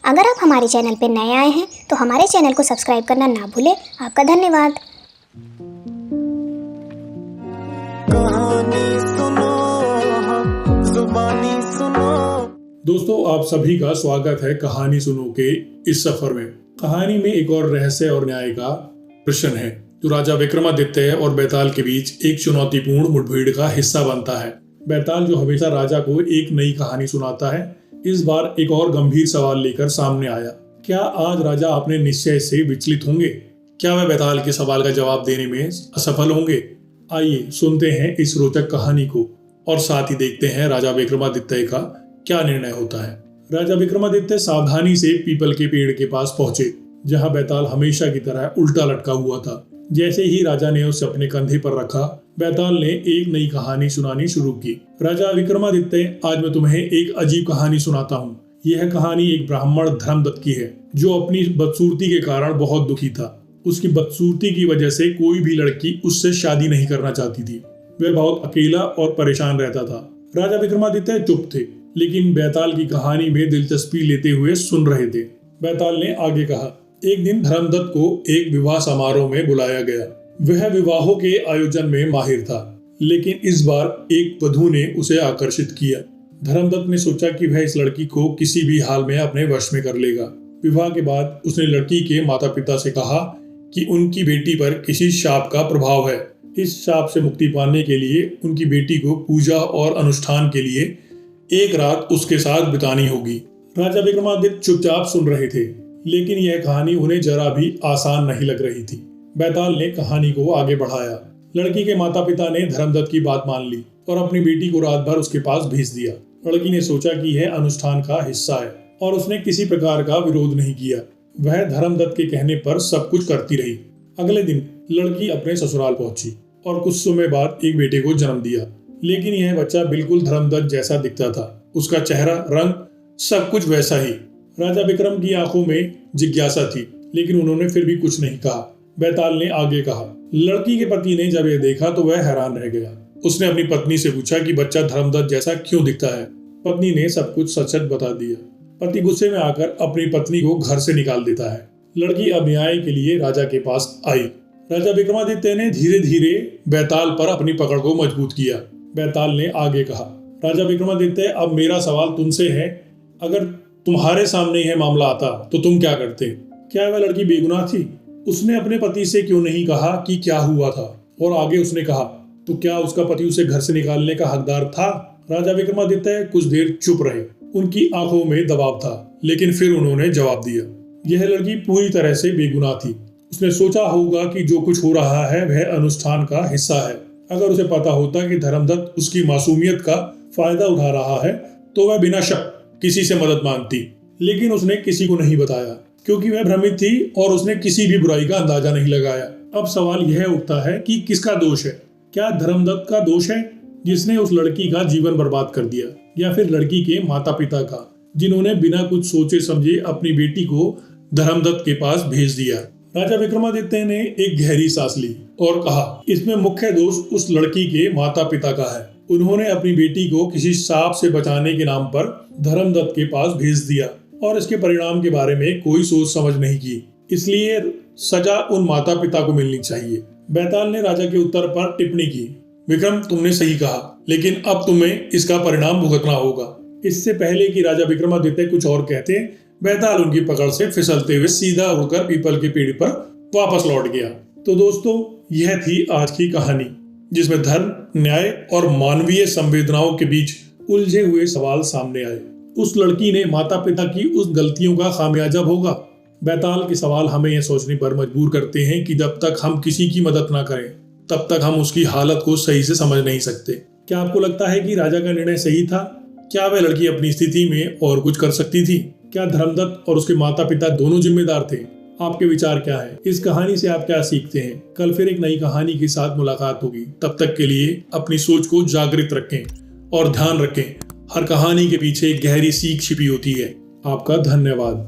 अगर आप हमारे चैनल पर नए आए हैं तो हमारे चैनल को सब्सक्राइब करना ना भूलें। आपका धन्यवाद। कहानी सुनो, जुबानी सुनो। दोस्तों, आप सभी का स्वागत है कहानी सुनो के इस सफर में। कहानी में एक और रहस्य और न्याय का प्रश्न है जो राजा विक्रमादित्य और बैताल के बीच एक चुनौतीपूर्ण मुठभेड़ का हिस्सा बनता है। बैताल, जो हमेशा राजा को एक नई कहानी सुनाता है, इस बार एक और गंभीर सवाल लेकर सामने आया। क्या आज राजा अपने निश्चय से विचलित होंगे? क्या वह बैताल के सवाल का जवाब देने में असफल होंगे? आइए सुनते हैं इस रोचक कहानी को और साथ ही देखते हैं राजा विक्रमादित्य का क्या निर्णय होता है। राजा विक्रमादित्य सावधानी से पीपल के पेड़ के पास पहुंचे, जहां बैताल हमेशा की तरह उल्टा लटका हुआ था। जैसे ही राजा ने उसे अपने कंधे पर रखा, बैताल ने एक नई कहानी सुनानी शुरू की। राजा विक्रमादित्य, आज मैं तुम्हें एक अजीब कहानी सुनाता हूँ। यह कहानी एक ब्राह्मण धर्मदत्त की है, जो अपनी बदसूरती के कारण बहुत दुखी था। उसकी बदसूरती की वजह से कोई भी लड़की उससे शादी नहीं करना चाहती थी। वह बहुत अकेला और परेशान रहता था। राजा विक्रमादित्य चुप थे, लेकिन बैताल की कहानी में दिलचस्पी लेते हुए सुन रहे थे। बैताल ने आगे कहा, एक दिन धर्मदत्त को एक विवाह समारोह में बुलाया गया। वह विवाहों के आयोजन में माहिर था, लेकिन इस बार एक वधू ने उसे आकर्षित किया। धर्मदत्त ने सोचा कि वह इस लड़की को किसी भी हाल में अपने वश में कर लेगा। विवाह के बाद उसने लड़की के माता पिता से कहा कि उनकी बेटी पर किसी शाप का प्रभाव है। इस शाप से मुक्ति पाने के लिए उनकी बेटी को पूजा और अनुष्ठान के लिए एक रात उसके साथ बितानी होगी। राजा विक्रमादित्य चुपचाप सुन रहे थे, लेकिन यह कहानी उन्हें जरा भी आसान नहीं लग रही थी। बैताल ने कहानी को आगे बढ़ाया। लड़की के माता पिता ने धर्मदत्त की बात मान ली और अपनी बेटी को रात भर उसके पास भेज दिया। लड़की ने सोचा कि यह अनुष्ठान का हिस्सा है और उसने किसी प्रकार का विरोध नहीं किया। वह धर्मदत्त के कहने पर सब कुछ करती रही। अगले दिन लड़की अपने ससुराल पहुंची और कुछ समय बाद एक बेटे को जन्म दिया। लेकिन यह बच्चा बिल्कुल धर्मदत्त जैसा दिखता था। उसका चेहरा, रंग, सब कुछ वैसा ही। राजा विक्रम की आंखों में जिज्ञासा थी, लेकिन उन्होंने फिर भी कुछ नहीं कहा। बैताल ने आगे कहा, लड़की के पति ने जब यह देखा तो वह हैरान रह गया। उसने अपनी पत्नी से पूछा कि बच्चा धर्मदत्त जैसा क्यों दिखता है। पत्नी ने सब कुछ सच सच बता दिया। पति गुस्से में आकर अपनी पत्नी को घर से निकाल देता है। लड़की अब न्याय के लिए राजा के पास आई। राजा विक्रमादित्य ने धीरे धीरे बैताल पर अपनी पकड़ को मजबूत किया। बैताल ने आगे कहा, राजा विक्रमादित्य, अब मेरा सवाल तुमसे है, अगर तुम्हारे सामने यह मामला आता तो तुम क्या करते? क्या वह लड़की बेगुनाह थी? उसने अपने पति से क्यों नहीं कहा कि क्या हुआ था? और आगे उसने कहा, तो क्या उसका पति उसे घर से निकालने का हकदार था? राजा विक्रमादित्य कुछ देर चुप रहे। उनकी आंखों में दबाव था, लेकिन फिर उन्होंने जवाब दिया, यह लड़की पूरी तरह से बेगुनाह थी। उसने सोचा होगा कि जो कुछ हो रहा है वह अनुष्ठान का हिस्सा है। अगर उसे पता होता कि धर्मदत्त उसकी मासूमियत का फायदा उठा रहा है तो वह बिना शक किसी से मदद मांगती, लेकिन उसने किसी को नहीं बताया क्योंकि वह भ्रमित थी और उसने किसी भी बुराई का अंदाजा नहीं लगाया। अब सवाल यह उठता है कि किसका दोष है? क्या धर्मदत्त का दोष है जिसने उस लड़की का जीवन बर्बाद कर दिया, या फिर लड़की के माता पिता का, जिन्होंने बिना कुछ सोचे समझे अपनी बेटी को धर्मदत्त के पास भेज दिया? राजा विक्रमादित्य ने एक गहरी सांस ली और कहा, इसमें मुख्य दोष उस लड़की के माता पिता का है। उन्होंने अपनी बेटी को किसी सांप से बचाने के नाम पर धर्मदत्त के पास भेज दिया और इसके परिणाम के बारे में कोई सोच समझ नहीं की। इसलिए सजा उन माता पिता को मिलनी चाहिए। बैताल ने राजा के उत्तर पर टिप्पणी की, विक्रम, तुमने सही कहा, लेकिन अब तुम्हें इसका परिणाम भुगतना होगा। इससे पहले कि राजा विक्रमादित्य कुछ और कहते, बैताल उनकी पकड़ से फिसलते हुए सीधा उड़कर पीपल के पेड़ पर वापस लौट गया। तो दोस्तों, यह थी आज की कहानी, जिसमें धर्म, न्याय और मानवीय संवेदनाओं के बीच उलझे हुए सवाल सामने आए। उस लड़की ने माता पिता की उस गलतियों का खामियाजा भोगा। बैताल के सवाल हमें यह सोचने पर मजबूर करते हैं कि जब तक हम किसी की मदद ना करें, तब तक हम उसकी हालत को सही से समझ नहीं सकते। क्या आपको लगता है कि राजा का निर्णय सही था? क्या वह लड़की अपनी स्थिति में और कुछ कर सकती थी? क्या धर्मदत्त और उसके माता पिता दोनों जिम्मेदार थे? आपके विचार क्या है? इस कहानी से आप क्या सीखते हैं? कल फिर एक नई कहानी के साथ मुलाकात होगी। तब तक के लिए अपनी सोच को जागृत रखें और ध्यान रखें, हर कहानी के पीछे एक गहरी सीख छिपी होती है। आपका धन्यवाद।